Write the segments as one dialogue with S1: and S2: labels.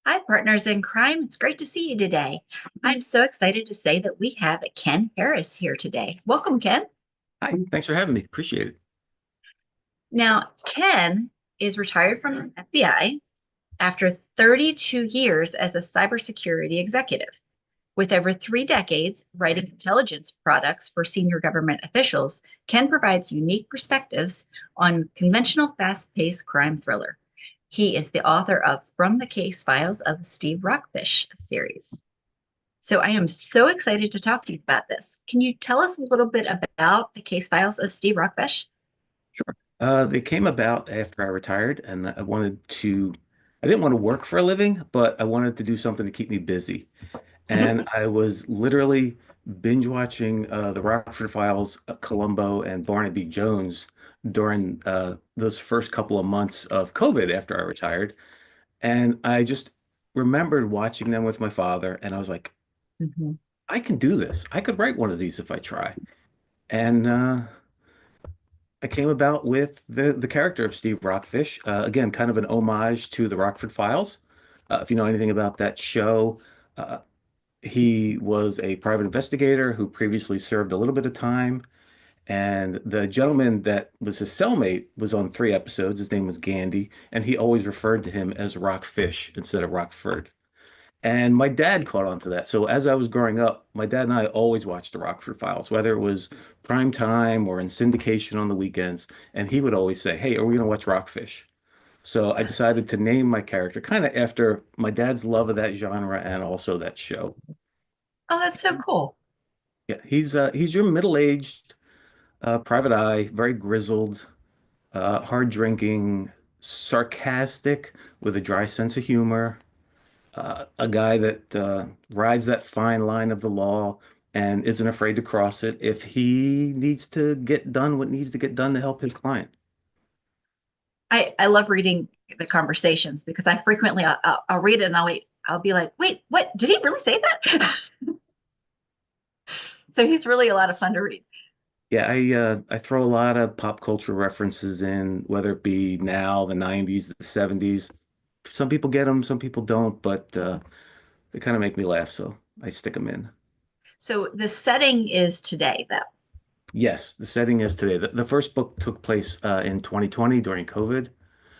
S1: Hi, partners in crime. It's great to see you today. I'm so excited to say that we have Ken Harris here today. Welcome, Ken.
S2: Hi, thanks for having me. Appreciate it.
S1: Now, Ken is retired from the FBI after 32 years as a cybersecurity executive. With over 3 decades writing intelligence products for senior government officials, Ken provides unique perspectives on conventional fast paced crime thriller. He is the author of From the Case Files of the Steve Rockfish series. So I am so excited to talk to you about this. Can you tell us a little bit about the case files of Steve Rockfish?
S2: Sure. They came about after I retired, and I didn't want to work for a living, but I wanted to do something to keep me busy. And I was literally binge watching the Rockford Files, Columbo, and Barnaby Jones during those first couple of months of COVID after I retired. And I just remembered watching them with my father, and I was like,
S1: Mhm.
S2: I can do this. I could write one of these if I try. And I came about with the character of Steve Rockfish. Again, kind of an homage to the Rockford Files. If you know anything about that show, uh, he was a private investigator who previously served a little bit of time. And the gentleman that was his cellmate was on 3 episodes. His name was Gandy, and he always referred to him as Rockfish instead of Rockford. And my dad caught on to that. So as I was growing up, my dad and I always watched the Rockford Files, whether it was prime time or in syndication on the weekends. And he would always say, "Hey, are we going to watch Rockfish?" So I decided to name my character kind of after my dad's love of that genre and also that show.
S1: Oh, that's so cool.
S2: Yeah, he's your middle-aged private eye, very grizzled, hard drinking, sarcastic with a dry sense of humor. A guy that rides that fine line of the law and isn't afraid to cross it if he needs to get done what needs to get done to help his client.
S1: I love reading the conversations because I frequently I'll read it and I'll be like, wait, what? Did he really say that? So he's really a lot of fun to read.
S2: Yeah, I throw a lot of pop culture references in, whether it be now, the 90s, the 70s. Some people get them, some people don't, but they kind of make me laugh, so I stick them in.
S1: So the setting is today, though.
S2: Yes, the setting is today. The first book took place in 2020 during COVID.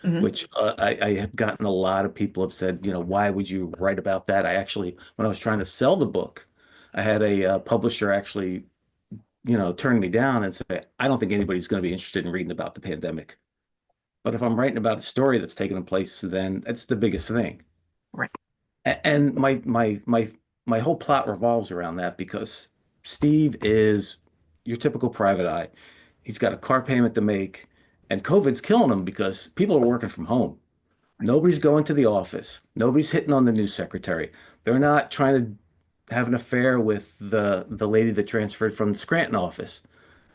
S1: Mhm.
S2: Which I have gotten a lot of people have said, why would you write about that? I actually, when I was trying to sell the book, I had a publisher actually, turn me down and say, I don't think anybody's going to be interested in reading about the pandemic. But if I'm writing about a story that's taken place, then that's the biggest thing.
S1: Right.
S2: And my whole plot revolves around that because Steve is your typical private eye. He's got a car payment to make, and COVID's killing him because people are working from home. Nobody's going to the office. Nobody's hitting on the news secretary. They're not trying to have an affair with the lady that transferred from the Scranton office.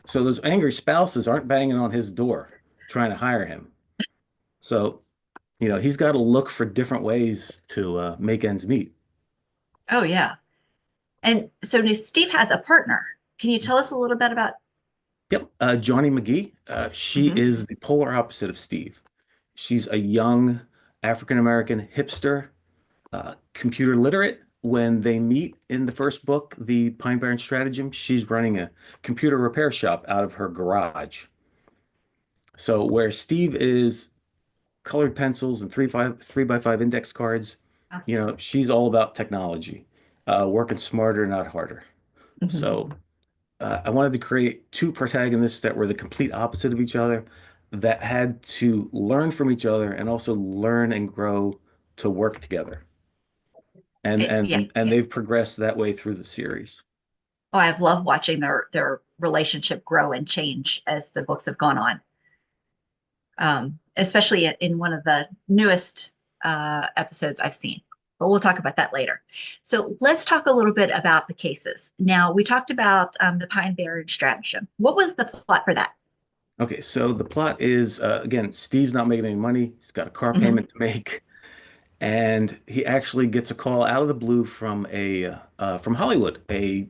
S2: So those angry spouses aren't banging on his door trying to hire him. So, he's got to look for different ways to make ends meet.
S1: Oh, yeah. And so now Steve has a partner. Can you tell us a little bit about?
S2: Yep. Jawnie McGee. She
S1: Mhm.
S2: is the polar opposite of Steve. She's a young African American hipster, computer literate. When they meet in the first book, The Pine Barrens Stratagem, she's running a computer repair shop out of her garage. So where Steve is colored pencils and 3x5 index cards, she's all about technology, working smarter, not harder.
S1: Mhm.
S2: So I wanted to create two protagonists that were the complete opposite of each other, that had to learn from each other and also learn and grow to work together. And
S1: Yeah.
S2: and they've progressed that way through the series.
S1: Oh, I've loved watching their relationship grow and change as the books have gone on. Especially in one of the newest episodes I've seen. But we'll talk about that later. So let's talk a little bit about the cases. Now, we talked about the Pine Barren stratagem. What was the plot for that?
S2: Okay, so the plot is again, Steve's not making any money. He's got a car
S1: Mhm.
S2: payment to make, and he actually gets a call out of the blue from a from Hollywood. A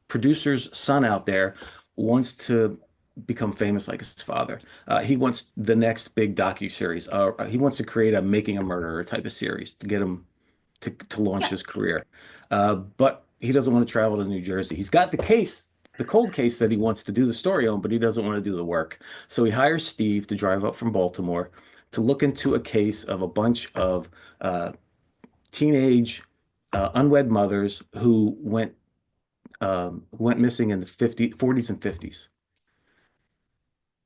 S2: producer's son out there wants to become famous like his father. He wants the next big docu-series. He wants to create a Making a Murderer type of series to get him to launch
S1: Yeah.
S2: his career. But he doesn't want to travel to New Jersey. He's got the cold case that he wants to do the story on, but he doesn't want to do the work. So he hires Steve to drive up from Baltimore to look into a case of a bunch of teenage unwed mothers who went missing in the 40s and 50s.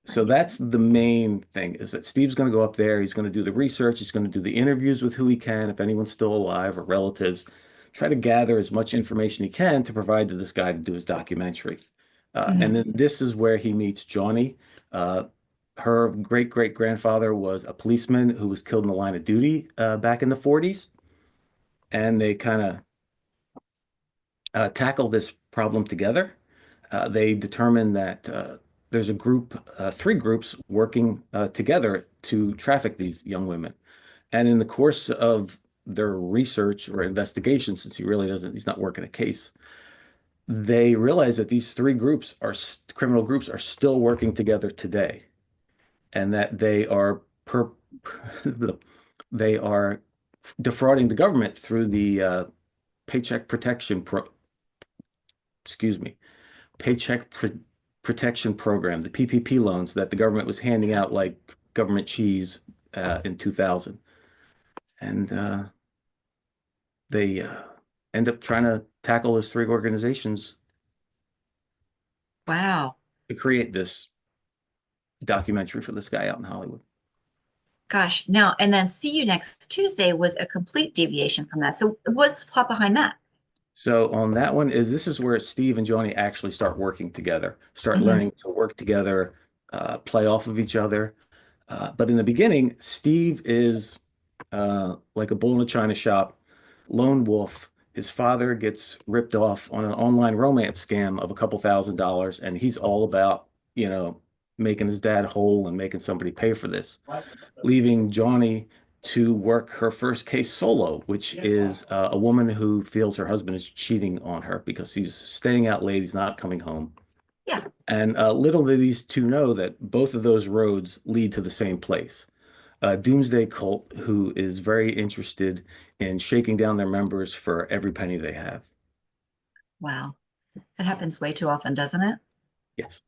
S2: So
S1: Right.
S2: that's the main thing is that Steve's going to go up there. He's going to do the research. He's going to do the interviews with who he can, if anyone's still alive or relatives, try to gather as much information he can to provide to this guy to do his documentary. And
S1: Mhm.
S2: then this is where he meets Jawnie. Uh, Her great great grandfather was a policeman who was killed in the line of duty back in the 40s. And they kind of tackle this problem together. They determine that there's a group, three groups working together to traffic these young women. And in the course of their research or investigation, since he's not working a case, they realize that these three groups criminal groups are still working together today, and that they are defrauding the government through the paycheck protection pro excuse me paycheck Pro protection program, the PPP loans that the government was handing out like government cheese in 2000. And they end up trying to tackle those three organizations
S1: Wow.
S2: to create this documentary for this guy out in Hollywood.
S1: Gosh. No. And then See You Next Tuesday was a complete deviation from that. So what's the plot behind that?
S2: So on that one this is where Steve and Jawnie actually start working together, start
S1: Mhm.
S2: learning to work together, play off of each other. But in the beginning, Steve is like a bull in a china shop, lone wolf. His father gets ripped off on an online romance scam of a couple $1,000s, and he's all about, making his dad whole and making somebody pay for this, leaving Jawnie to work her first case solo, which is a woman who feels her husband is cheating on her because he's staying out late, he's not coming home.
S1: Yeah.
S2: And little did these two know that both of those roads lead to the same place. A doomsday cult who is very interested in shaking down their members for every penny they have.
S1: Wow. That happens way too often, doesn't it?
S2: Yes.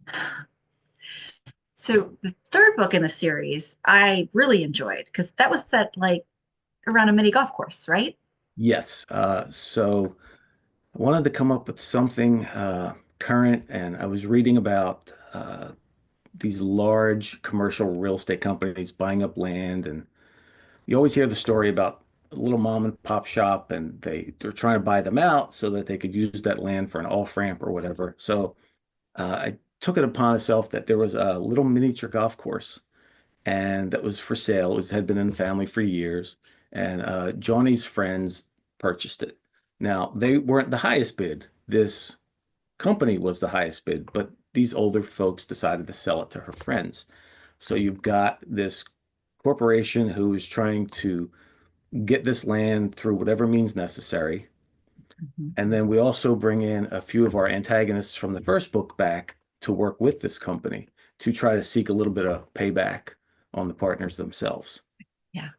S1: So the third book in the series I really enjoyed because that was set like around a mini golf course, right?
S2: Yes. So I wanted to come up with something current, and I was reading about these large commercial real estate companies buying up land, and you always hear the story about a little mom and pop shop, and they're trying to buy them out so that they could use that land for an off ramp or whatever. So I took it upon myself that there was a little miniature golf course, and that was for sale. Had been in the family for years, and Jawnie's friends purchased it. Now they weren't the highest bid. This company was the highest bid, but these older folks decided to sell it to her friends. So you've got this corporation who is trying to get this land through whatever means necessary.
S1: Mhm.
S2: And then we also bring in a few of our antagonists from the first book back to work with this company to try to seek a little bit of payback on the partners themselves.
S1: Yeah.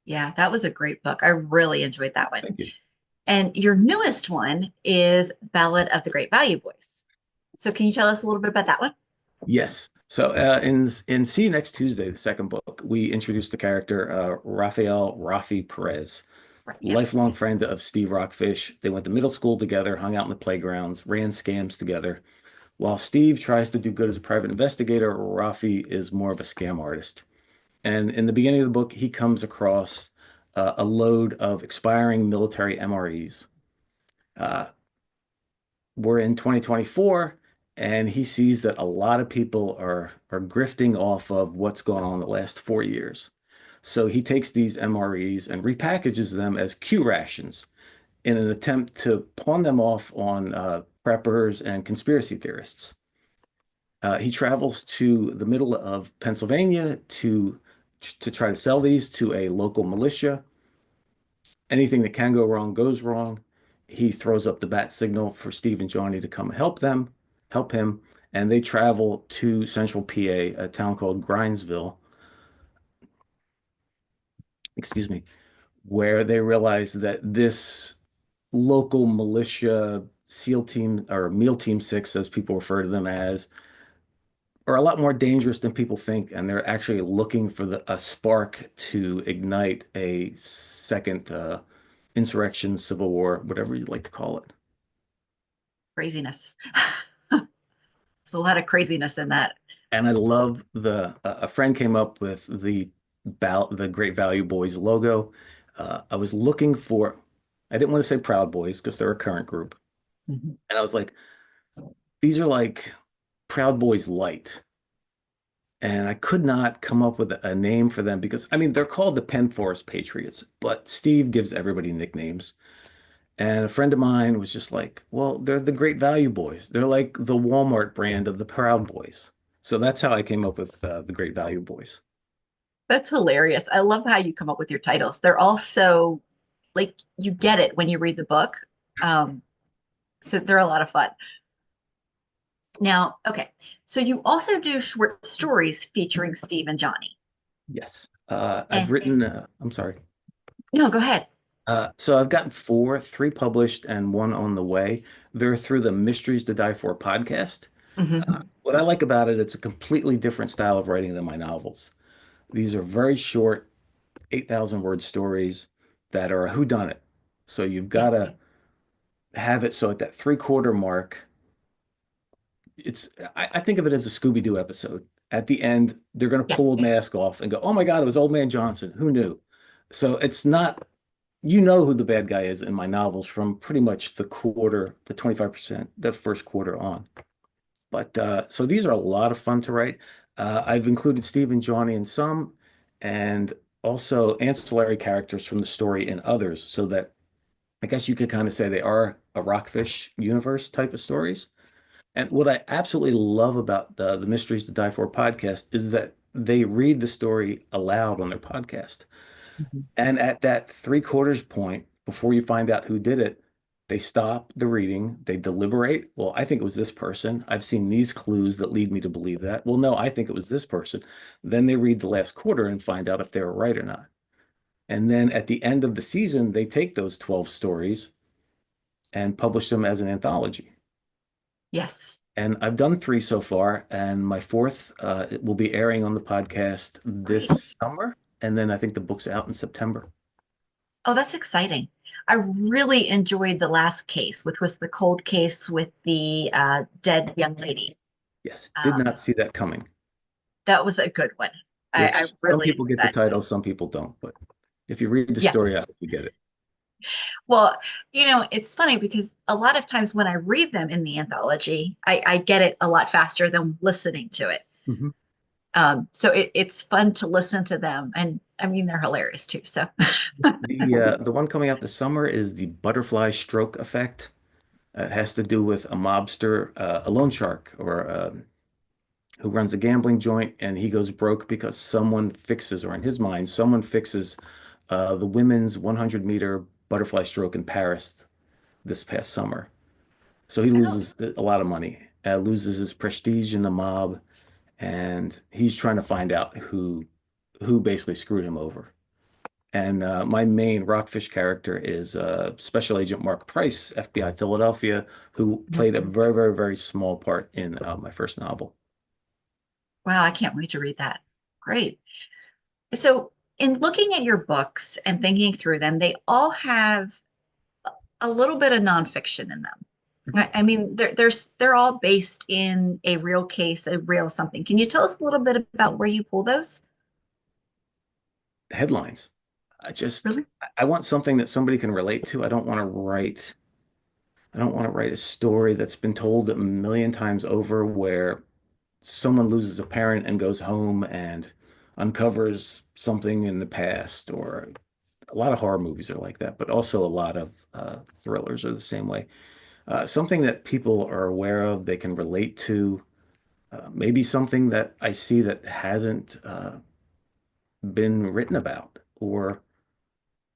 S1: Yeah, that was a great book. I really enjoyed that one.
S2: Thank you.
S1: And your newest one is Ballad of the Great Value Boys. So can you tell us a little bit about that one?
S2: Yes. So in See You Next Tuesday, the second book, we introduced the character Rafael Rafi Perez,
S1: Right. Yeah.
S2: lifelong friend of Steve Rockfish. They went to middle school together, hung out in the playgrounds, ran scams together. While Steve tries to do good as a private investigator, Rafi is more of a scam artist. And in the beginning of the book, he comes across a load of expiring military MREs. Uh, we're in 2024, and he sees that a lot of people are grifting off of what's gone on the last 4 years. So he takes these MREs and repackages them as Q rations in an attempt to pawn them off on preppers and conspiracy theorists. He travels to the middle of Pennsylvania to try to sell these to a local militia. Anything that can go wrong goes wrong. He throws up the bat signal for Steve and Jawnie to come help him, and they travel to Central PA, a town called Grindsville, excuse me, where they realized that this local militia SEAL team or MEAL Team 6, as people refer to them as, are a lot more dangerous than people think, and they're actually looking for a spark to ignite a second insurrection, civil war, whatever you'd like to call it.
S1: Craziness. There's a lot of craziness in that.
S2: And I love a friend came up with the Great Value Boys logo. I was looking for, I didn't want to say Proud Boys because they're a current group,
S1: Mhm.
S2: and I was like, these are like Proud Boys Light. And I could not come up with a name for them because, I mean, they're called the Penn Forest Patriots, but Steve gives everybody nicknames. And a friend of mine was just like, well, they're the Great Value Boys. They're like the Walmart brand of the Proud Boys. So that's how I came up with the Great Value Boys.
S1: That's hilarious. I love how you come up with your titles. They're all so like you get it when you read the book. Um, so they're a lot of fun. Now, okay. So you also do short stories featuring Steve and Jawnie.
S2: Yes. I've
S1: And
S2: written, I'm sorry.
S1: no, go ahead.
S2: So I've gotten four, three published and one on the way. They're through the Mysteries to Die For podcast.
S1: Mhm.
S2: What I like about it, it's a completely different style of writing than my novels. These are very short, 8,000 word stories that are a whodunit. So you've got
S1: Yes.
S2: to have it so at that three-quarter mark, I think of it as a Scooby-Doo episode. At the end, they're going to
S1: Yeah.
S2: pull a mask off and go, oh my God, it was Old Man Johnson. Who knew? So it's not, you know who the bad guy is in my novels from pretty much the quarter, the 25%, the first quarter on. But so these are a lot of fun to write. I've included Steve and Jawnie in some, and also ancillary characters from the story in others, so that I guess you could kind of say they are a Rockfish universe type of stories. And what I absolutely love about the Mysteries to Die For podcast is that they read the story aloud on their podcast.
S1: Mhm.
S2: And at that three-quarters point, before you find out who did it, they stop the reading, they deliberate. Well, I think it was this person. I've seen these clues that lead me to believe that. Well, no, I think it was this person. Then they read the last quarter and find out if they were right or not. And then at the end of the season, they take those 12 stories and publish them as an anthology.
S1: Yes.
S2: And I've done three so far, and my fourth it will be airing on the podcast
S1: Great.
S2: this summer. And then I think the book's out in September.
S1: Oh, that's exciting. I really enjoyed the last case, which was the cold case with the dead young lady.
S2: Yes, did
S1: Um,
S2: not see that coming.
S1: that was a good one. I
S2: Which some
S1: really
S2: people
S1: enjoyed
S2: get the
S1: that.
S2: title, some people don't. But if you read the
S1: Yeah.
S2: story, I hope you get it.
S1: Well, it's funny because a lot of times when I read them in the anthology, I get it a lot faster than listening to it.
S2: Mhm.
S1: So it's fun to listen to them, and I mean they're hilarious too. So
S2: The one coming out this summer is the butterfly stroke effect. It has to do with a mobster, a loan shark, or who runs a gambling joint, and he goes broke because someone fixes, or in his mind, someone fixes the women's 100-meter butterfly stroke in Paris this past summer. So he
S1: oh,
S2: loses a lot of money, loses his prestige in the mob, and he's trying to find out who basically screwed him over. And my main Rockfish character is Special Agent Mark Price, FBI Philadelphia, who played a very, very, very small part in my first novel.
S1: wow, I can't wait to read that. Great. So in looking at your books and thinking through them, they all have a little bit of nonfiction in them.
S2: Mhm.
S1: I mean, they're all based in a real case, a real something. Can you tell us a little bit about where you pull those?
S2: Headlines. I just
S1: Really?
S2: I want something that somebody can relate to. I don't want to write a story that's been told a million times over where someone loses a parent and goes home and uncovers something in the past, or a lot of horror movies are like that, but also a lot of thrillers are the same way. Something that people are aware of, they can relate to, maybe something that I see that hasn't been written about, or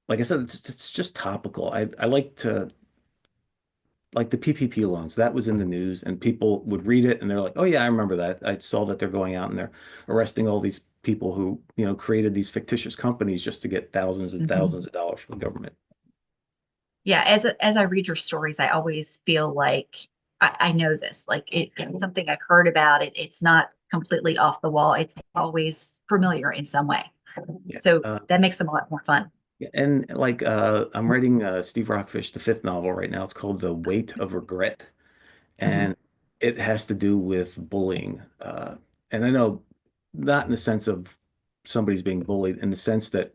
S2: like I said, it's just topical. I like to like the PPP loans. That was in the news, and people would read it, and they're like, "Oh yeah, I remember that. I saw that they're going out and they're arresting all these people who, created these fictitious companies just to get thousands and thousands
S1: Mhm.
S2: of dollars from the government.
S1: Yeah, as I read your stories, I always feel like I know this. Like it's something I've heard about. It's not completely off the wall. It's always familiar in some way.
S2: Yeah.
S1: So that makes them a lot more fun.
S2: Yeah, and like I'm writing Steve Rockfish, the fifth novel right now. It's called The Weight of Regret,
S1: Mhm.
S2: and it has to do with bullying. And I know not in the sense of somebody's being bullied, in the sense that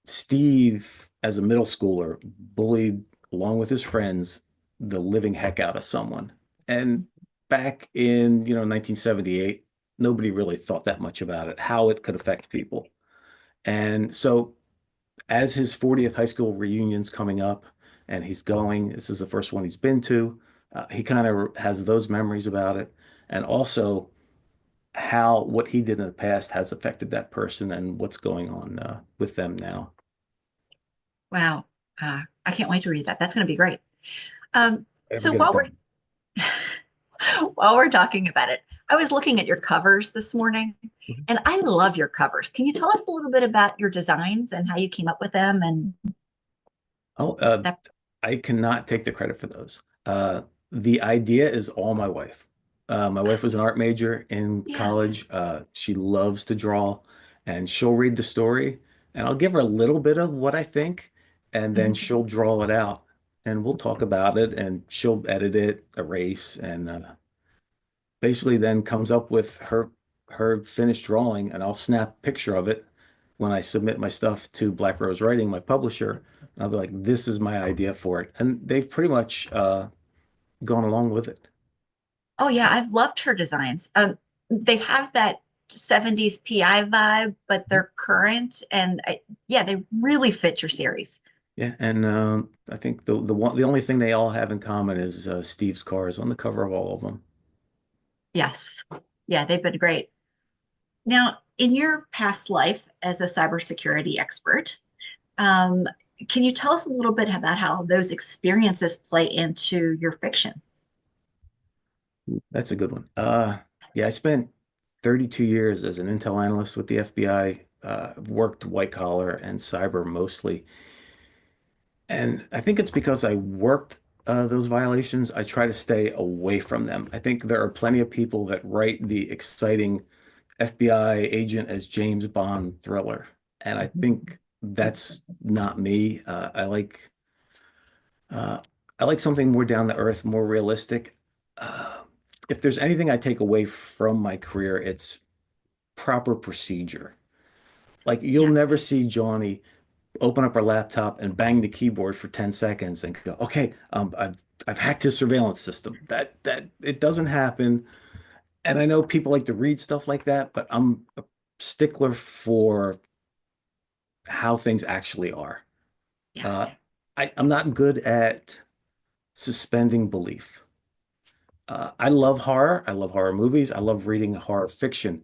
S2: Steve, as a middle schooler, bullied along with his friends the living heck out of someone. And back in, 1978, nobody really thought that much about it, how it could affect people. And so as his 40th high school reunion's coming up and he's going, this is the first one he's been to. He kind of has those memories about it. And also how what he did in the past has affected that person and what's going on with them now.
S1: Wow. I can't wait to read that. That's going to be great. Um,
S2: Ever
S1: so
S2: get it
S1: while we're
S2: done?
S1: while we're talking about it, I was looking at your covers this morning,
S2: Mhm.
S1: and I love your covers. Can you tell us a little bit about your designs and how you came up with them and
S2: Oh,
S1: that?
S2: I cannot take the credit for those. The idea is all my wife. My wife was an art major in
S1: Yeah.
S2: college. She loves to draw, and she'll read the story, and I'll give her a little bit of what I think, and then
S1: Mhm.
S2: she'll draw it out, and we'll talk about it, and she'll edit it, erase, and basically then comes up with her finished drawing, and I'll snap a picture of it when I submit my stuff to Black Rose Writing, my publisher. And I'll be like, this is my idea for it. And they've pretty much gone along with it.
S1: Oh yeah, I've loved her designs. They have that 70s PI vibe, but
S2: Mhm.
S1: they're current and yeah, they really fit your series.
S2: Yeah, and I think the only thing they all have in common is Steve's car is on the cover of all of them.
S1: Yes. Yeah, they've been great. Now, in your past life as a cybersecurity expert, um, can you tell us a little bit about how those experiences play into your fiction?
S2: That's a good one. Yeah, I spent 32 years as an intel analyst with the FBI. I've worked white collar and cyber mostly. And I think it's because I worked those violations, I try to stay away from them. I think there are plenty of people that write the exciting FBI agent as James Bond thriller. And I think that's not me. Uh, I like something more down to earth, more realistic. Uh, if there's anything I take away from my career, it's proper procedure. Like you'll
S1: Yeah.
S2: never see Jawnie open up our laptop and bang the keyboard for 10 seconds and go, okay, I've hacked his surveillance system. That it doesn't happen. And I know people like to read stuff like that, but I'm a stickler for how things actually are.
S1: Yeah.
S2: Uh, I'm not good at suspending belief. I love horror. I love horror movies. I love reading horror fiction,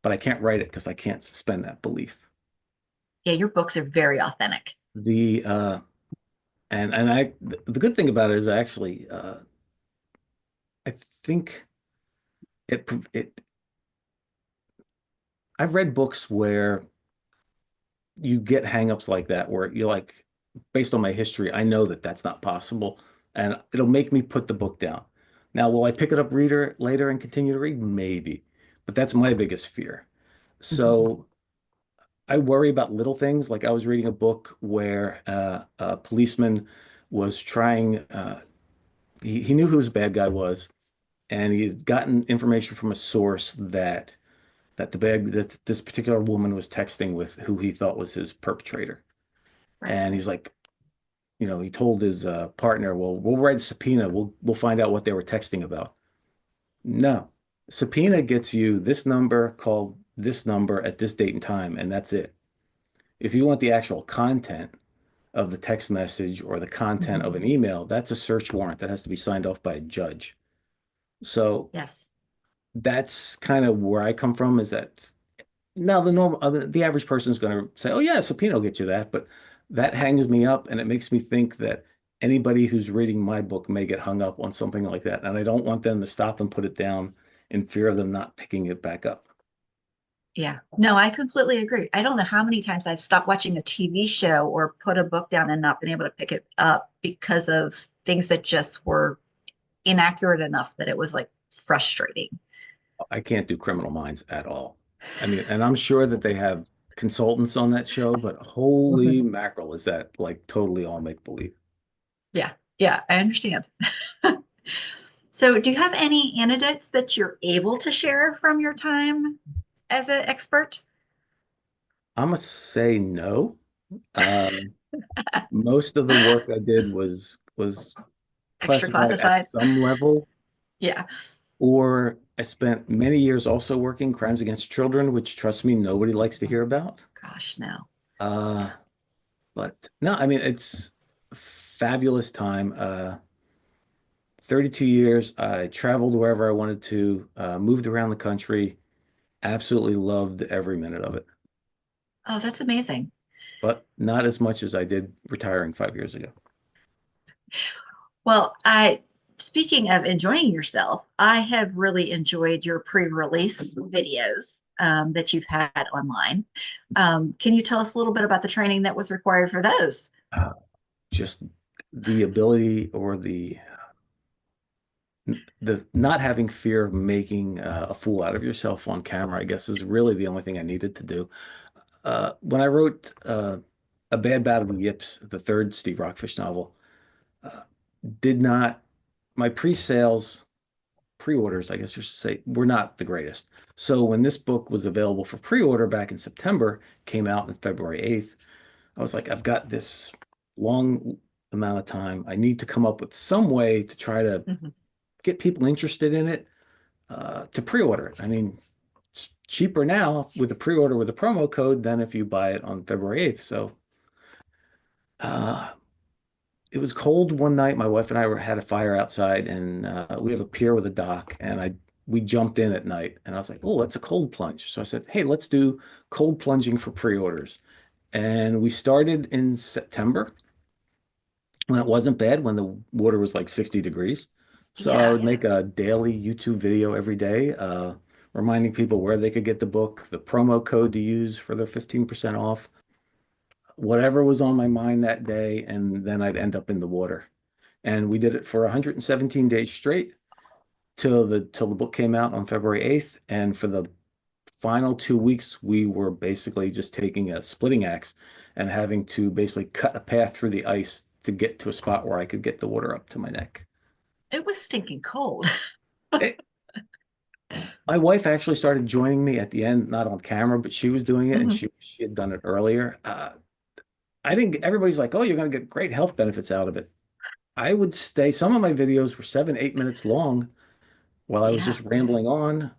S2: but I can't write it because I can't suspend that belief.
S1: Yeah, your books are very authentic.
S2: The and I the good thing about it is actually I think it I've read books where you get hangups like that where you're like, based on my history, I know that that's not possible, and it'll make me put the book down. Now, will I pick it up reader later and continue to read? Maybe, but that's my biggest fear.
S1: Mhm.
S2: So I worry about little things. Like I was reading a book where a policeman was trying. He knew who his bad guy was, and he had gotten information from a source that this particular woman was texting with who he thought was his perpetrator.
S1: Right.
S2: And he's like, he told his partner, "Well, we'll write a subpoena. We'll find out what they were texting about." No, subpoena gets you this number called this number at this date and time, and that's it. If you want the actual content of the text message or the content
S1: Mhm.
S2: of an email, that's a search warrant that has to be signed off by a judge. So
S1: Yes.
S2: that's kind of where I come from, is that now the average person is going to say, "Oh yeah, subpoena will get you that," but that hangs me up, and it makes me think that anybody who's reading my book may get hung up on something like that, and I don't want them to stop and put it down in fear of them not picking it back up.
S1: Yeah. No, I completely agree. I don't know how many times I've stopped watching a TV show or put a book down and not been able to pick it up because of things that just were inaccurate enough that it was like frustrating.
S2: I can't do Criminal Minds at all. I mean, and I'm sure that they have consultants on that show, but holy
S1: Mhm.
S2: mackerel, is that like totally all make believe?
S1: Yeah. Yeah, I understand. So, do you have any anecdotes that you're able to share from your time as an expert?
S2: I'm gonna say no. Um, Most of the work I did was
S1: Extra
S2: classified at
S1: classified?
S2: some level,
S1: Yeah.
S2: or I spent many years also working crimes against children, which trust me, nobody likes to hear
S1: Oh,
S2: about.
S1: gosh, no.
S2: Uh, but no, I mean it's a fabulous time. 32 years. I traveled wherever I wanted to, moved around the country, absolutely loved every minute of it,
S1: Oh, that's amazing.
S2: but not as much as I did retiring 5 years ago.
S1: Well, I speaking of enjoying yourself, I have really enjoyed your pre-release videos that you've had online. Can you tell us a little bit about the training that was required for those?
S2: Uh, just the ability or the not having fear of making a fool out of yourself on camera, I guess, is really the only thing I needed to do. When I wrote A Bad Battle of Yips, the third Steve Rockfish novel, uh, did not, my pre-sales, pre-orders, I guess you should say, were not the greatest. So when this book was available for pre-order back in September, came out on February 8th, I was like, I've got this long amount of time. I need to come up with some way to try to
S1: Mhm.
S2: get people interested in it, to pre-order it. I mean, it's cheaper now with a pre-order with a promo code than if you buy it on February 8th. So uh, it was cold one night. My wife and I had a fire outside, and we have a pier with a dock, and I we jumped in at night, and I was like, "Oh, that's a cold plunge." So I said, "Hey, let's do cold plunging for pre-orders." And we started in September when it wasn't bad, when the water was like 60 degrees. So I
S1: Yeah,
S2: would make a daily YouTube video every day, reminding people where they could get the book, the promo code to use for their 15% off, whatever was on my mind that day, and then I'd end up in the water. And we did it for 117 days straight till the book came out on February 8th. And for the final 2 weeks, we were basically just taking a splitting axe and having to basically cut a path through the ice to get to a spot where I could get the water up to my neck.
S1: it was stinking cold.
S2: It, my wife actually started joining me at the end, not on camera, but she was doing it, and
S1: Mhm.
S2: she had done it earlier. I didn't. Everybody's like, "Oh, you're going to get great health benefits out of it." I would stay. Some of my videos were 7, 8 minutes long while I was
S1: Yeah,
S2: just rambling on,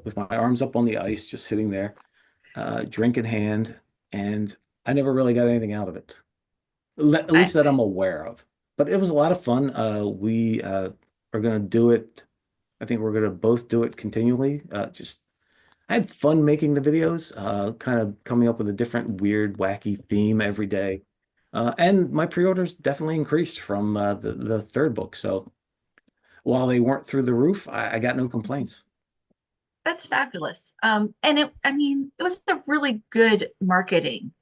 S2: with my arms up on the ice, just sitting there, drink in hand, and I never really got anything out of it, at
S1: I
S2: least that I'm aware of. But it was a lot of fun. We are going to do it. I think we're going to both do it continually. Just I had fun making the videos, kind of coming up with a different, weird, wacky theme every day. And my pre-orders definitely increased from the third book. So while they weren't through the roof, I got no complaints.
S1: That's fabulous. And I mean, it was a really good marketing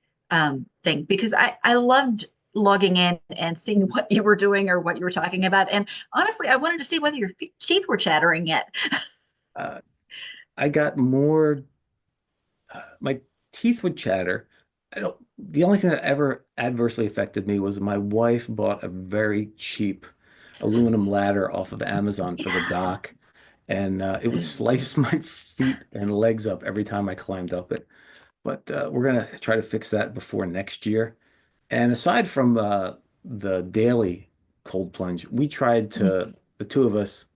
S1: thing because I loved logging in and seeing what you were doing or what you were talking about. And honestly, I wanted to see whether your teeth were chattering yet.
S2: Uh, I got more, my teeth would chatter. The only thing that ever adversely affected me was my wife bought a very cheap aluminum ladder off of Amazon for the
S1: Yes.
S2: dock, and it would slice my feet and legs up every time I climbed up it. But we're gonna try to fix that before next year. And aside from the daily cold plunge, we tried to, the two of us,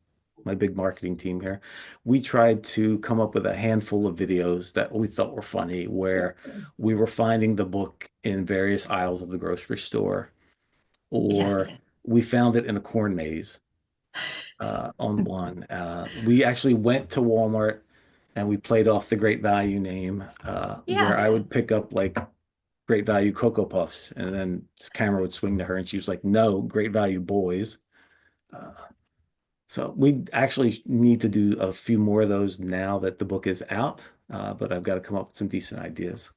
S2: my big marketing team here, we tried to come up with a handful of videos that we thought were funny, where we were finding the book in various aisles of the grocery store,
S1: Yes.
S2: or we found it in a corn maze on one. We actually went to Walmart and we played off the Great Value name, where
S1: Yeah.
S2: I would pick up like Great Value Cocoa Puffs, and then this camera would swing to her, and she was like, "No, Great Value Boys." Uh, So we actually need to do a few more of those now that the book is out, but I've got to come up with some decent ideas.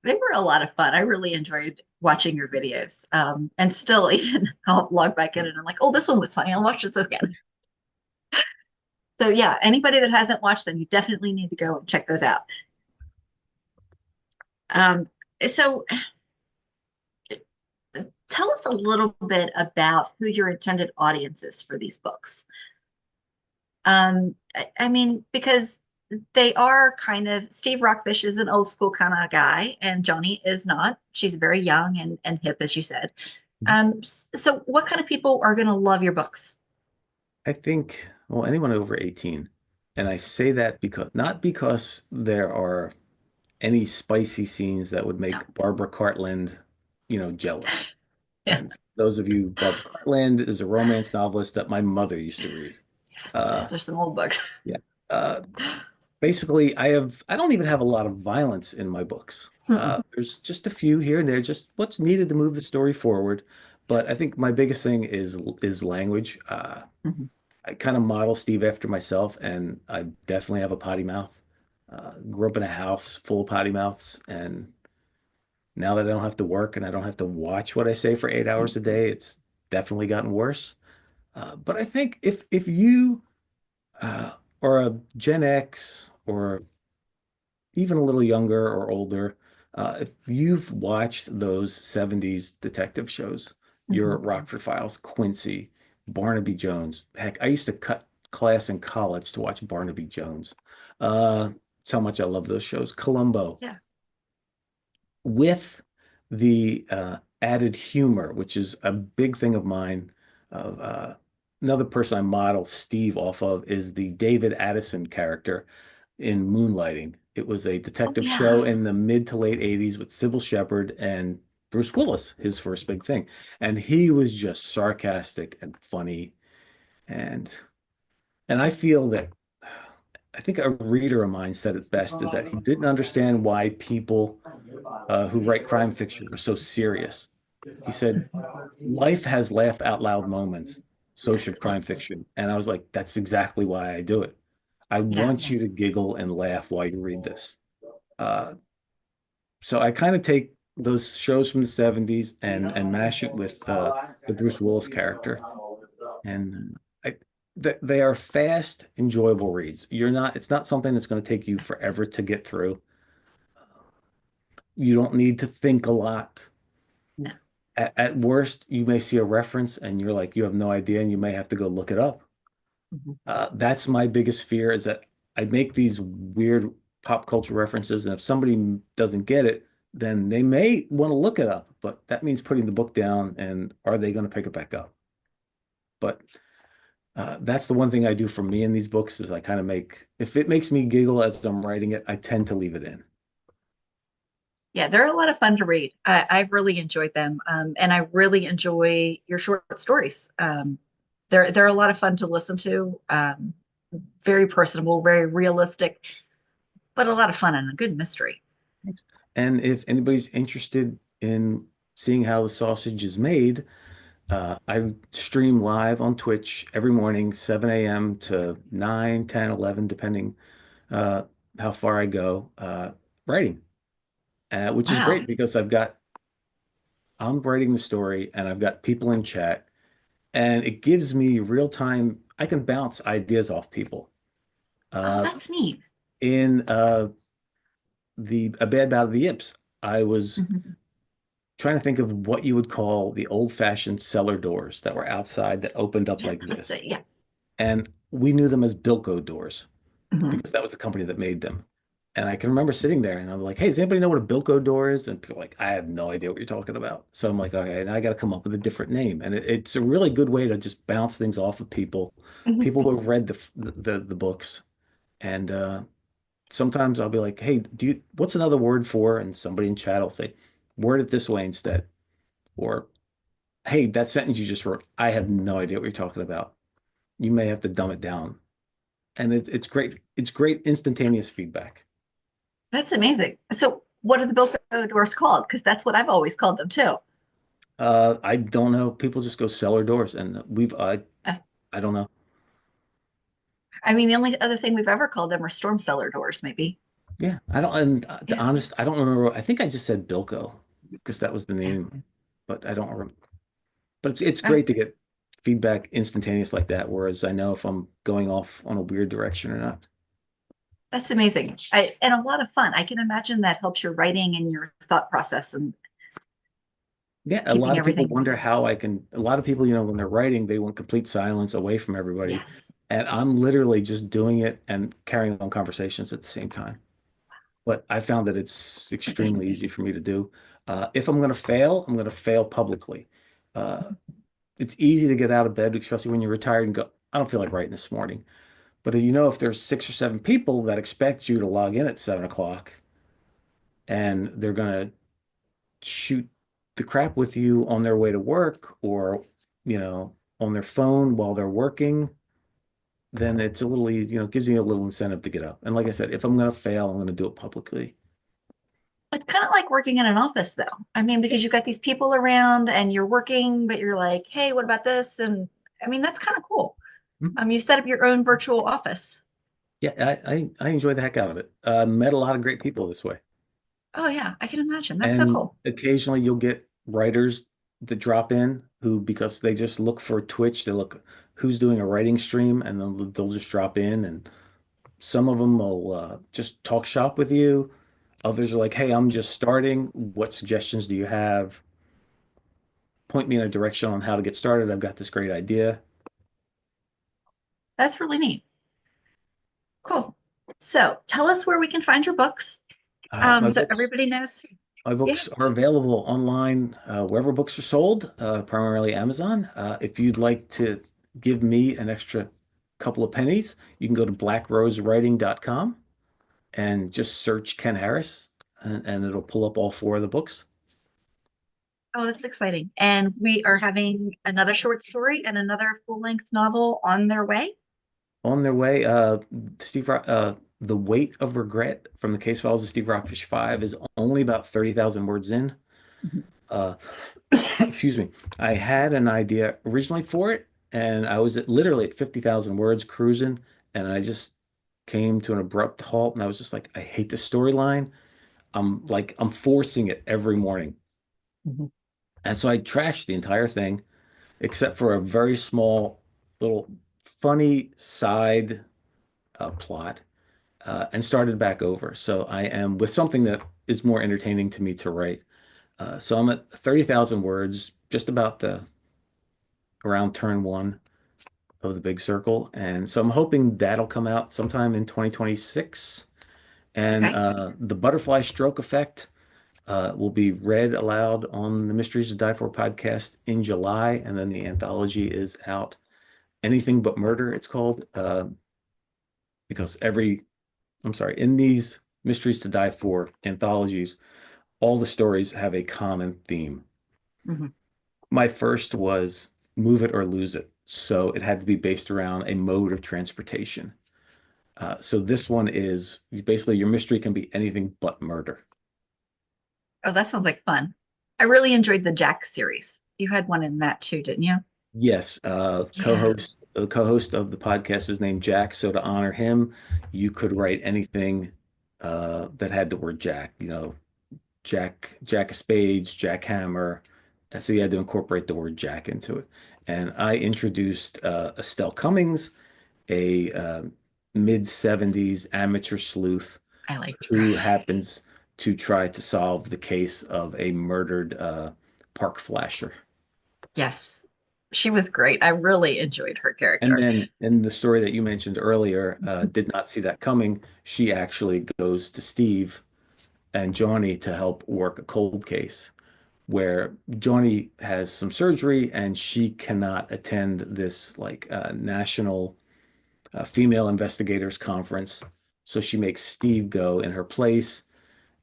S1: They were a lot of fun. I really enjoyed watching your videos. And still, even I'll log back in and I'm like, oh, this one was funny. I'll watch this again. So yeah, anybody that hasn't watched them, you definitely need to go and check those out. Um, so tell us a little bit about who your intended audience is for these books. I mean, because they are kind of Steve Rockfish is an old school kind of guy, and Jawnie is not. She's very young and hip, as you said. So what kind of people are going to love your books?
S2: I think, well, anyone over 18. And I say that because not because there are any spicy scenes that would
S1: No.
S2: make Barbara Cartland, jealous.
S1: Yeah.
S2: And those of you, Barbara Cartland is a romance novelist that my mother used to read.
S1: Yes,
S2: Uh,
S1: those are some old books.
S2: yeah. Uh, Basically, I don't even have a lot of violence in my books. There's just a few here and there, just what's needed to move the story forward. But I think my biggest thing is language. I kind of model Steve after myself, and I definitely have a potty mouth. Grew up in a house full of potty mouths, and now that I don't have to work and I don't have to watch what I say for 8 hours a day, it's definitely gotten worse. But I think if you uh, are a Gen X or even a little younger or older, if you've watched those 70s detective shows, your Rockford Files, Quincy, Barnaby Jones. Heck, I used to cut class in college to watch Barnaby Jones. That's how much I love those shows. Columbo,
S1: Yeah.
S2: with the added humor, which is a big thing of mine. Of Another person I model Steve off of is the David Addison character in Moonlighting. It was a
S1: Oh
S2: detective
S1: yeah.
S2: show in the mid to late 80s with Sybil Shepherd and Bruce Willis, his first big thing. And he was just sarcastic and funny. And I feel that I think a reader of mine said it best is that he didn't understand why people who write crime fiction are so serious. He said, life has laugh out loud moments. So should crime fiction. And I was like, that's exactly why I do it. I
S1: Yeah.
S2: want you to giggle and laugh while you read this. Uh, so I kind of take those shows from the 70s and mash it with the Bruce Willis character. And I, they are fast, enjoyable reads. It's not something that's going to take you forever to get through. You don't need to think a lot.
S1: No.
S2: At worst, you may see a reference and you're like, you have no idea, and you may have to go look it up.
S1: Mhm.
S2: That's my biggest fear is that I make these weird pop culture references, and if somebody doesn't get it, then they may want to look it up, but that means putting the book down, and are they going to pick it back up? But that's the one thing I do for me in these books is I kind of if it makes me giggle as I'm writing it, I tend to leave it in.
S1: Yeah, they're a lot of fun to read. I've really enjoyed them, and I really enjoy your short stories. They're a lot of fun to listen to. Very personable, very realistic, but a lot of fun and a good mystery.
S2: Thanks. And if anybody's interested in seeing how the sausage is made, I stream live on Twitch every morning, 7 a.m. to 9, 10, 11, depending uh, how far I go, writing, which is
S1: Wow.
S2: great because I'm writing the story and I've got people in chat, and it gives me real time, I can bounce ideas off people.
S1: Oh,
S2: Uh,
S1: that's neat.
S2: in A Bad Bout of the Yips, I was
S1: Mhm.
S2: trying to think of what you would call the old-fashioned cellar doors that were outside that opened up
S1: Yeah,
S2: like
S1: that's
S2: this.
S1: it. Yeah.
S2: And we knew them as Bilko doors
S1: Mhm.
S2: because that was the company that made them. And I can remember sitting there and I'm like, hey, does anybody know what a Bilko door is? And people are like, I have no idea what you're talking about. So I'm like, okay, now I got to come up with a different name. And it's a really good way to just bounce things off of people
S1: Mhm.
S2: who have read the books. And sometimes I'll be like, hey, what's another word for? And somebody in chat will say, word it this way instead. Or, hey, that sentence you just wrote, I have no idea what you're talking about. You may have to dumb it down. And it's great. It's great instantaneous feedback.
S1: That's amazing. So, what are the Bilko doors called? Because that's what I've always called them too.
S2: I don't know. People just go cellar doors, and
S1: Uh,
S2: I don't know.
S1: I mean, the only other thing we've ever called them are storm cellar doors, maybe.
S2: Yeah, I don't, and the
S1: Yeah.
S2: honest, I don't remember. I think I just said Bilko because that was the
S1: Yeah.
S2: name, but I don't remember. But it's
S1: Oh,
S2: great to get feedback instantaneous like that, whereas I know if I'm going off on a weird direction or not.
S1: that's amazing. And a lot of fun. I can imagine that helps your writing and your thought process and
S2: Yeah, a lot
S1: keeping
S2: of people
S1: everything.
S2: wonder how I can. A lot of people, when they're writing, they want complete silence away from everybody.
S1: Yes.
S2: And I'm literally just doing it and carrying on conversations at the same time. But I found that it's extremely easy for me to do. If I'm going to fail, I'm going to fail publicly. Uh, it's easy to get out of bed, especially when you're retired and go, I don't feel like writing this morning. But if there's 6 or 7 people that expect you to log in at 7 o'clock and they're going to shoot the crap with you on their way to work or, on their phone while they're working, then it's a little easy, gives you a little incentive to get up. And like I said, if I'm going to fail, I'm going to do it publicly.
S1: It's kind of like working in an office, though. I mean, because you've got these people around and you're working, but you're like, hey, what about this? And I mean, that's kind of cool.
S2: Mhm.
S1: You set up your own virtual office.
S2: Yeah, I enjoy the heck out of it. Met a lot of great people this way.
S1: Oh, yeah, I can imagine. That's so
S2: And
S1: cool.
S2: occasionally you'll get writers that drop in who, because they just look for Twitch, they look who's doing a writing stream, and then they'll just drop in. And some of them will just talk shop with you. Others are like, hey, I'm just starting. What suggestions do you have? Point me in a direction on how to get started. I've got this great idea.
S1: That's really neat. Cool. So tell us where we can find your books.
S2: My
S1: So
S2: books,
S1: everybody knows.
S2: my
S1: Yeah.
S2: books are available online wherever books are sold, primarily Amazon. If you'd like to give me an extra couple of pennies, you can go to blackrosewriting.com and just search Ken Harris, and it'll pull up all 4 of the books.
S1: Oh, that's exciting. And we are having another short story and another full-length novel on their way.
S2: On their way, The Weight of Regret from the Case Files of Steve Rockfish 5 is only about 30,000 words in.
S1: Mhm.
S2: Uh, excuse me. I had an idea originally for it, and I was literally at 50,000 words cruising, and I just came to an abrupt halt, and I was just like, I hate this storyline. I'm forcing it every morning.
S1: Mhm.
S2: And so I trashed the entire thing, except for a very small, little funny side plot, and started back over. So I am with something that is more entertaining to me to write. So I'm at 30,000 words, just about the around turn one of the big circle. And so I'm hoping that'll come out sometime in 2026. And
S1: Okay.
S2: the butterfly stroke effect will be read aloud on the Mysteries to Die For podcast in July. And then the anthology is out. Anything But Murder, it's called, because in these Mysteries to Die For anthologies, all the stories have a common theme.
S1: Mhm.
S2: My first was Move It or Lose It. So it had to be based around a mode of transportation. So this one is basically your mystery can be anything but murder.
S1: Oh, that sounds like fun. I really enjoyed the Jack series. You had one in that too, didn't you?
S2: Yes,
S1: Yeah.
S2: the co-host of the podcast is named Jack. So to honor him, you could write anything that had the word Jack. Jack of Spades, Jack Hammer. So you had to incorporate the word Jack into it. And I introduced Estelle Cummings, a mid 70s amateur sleuth
S1: I liked her.
S2: who happens to try to solve the case of a murdered park flasher.
S1: Yes. She was great. I really enjoyed her
S2: And
S1: character.
S2: then in the story that you mentioned earlier, did not see that coming. She actually goes to Steve and Jawnie to help work a cold case where Jawnie has some surgery and she cannot attend this like national female investigators conference. So she makes Steve go in her place.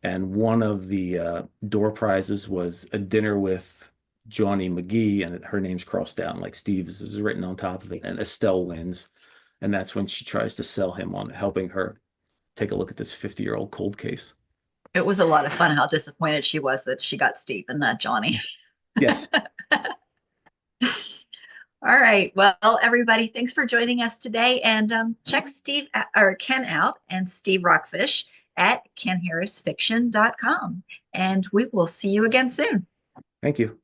S2: And one of the door prizes was a dinner with Jawnie McGee, and her name's crossed down like Steve's is written on top of it. And Estelle wins. And that's when she tries to sell him on helping her take a look at this 50-year-old cold case.
S1: It was a lot of fun how disappointed she was that she got Steve and not Johnny.
S2: Yes.
S1: All right. Well, everybody, thanks for joining us today. And check Steve or Ken out and Steve Rockfish at kenharrisfiction.com. And we will see you again soon.
S2: Thank you.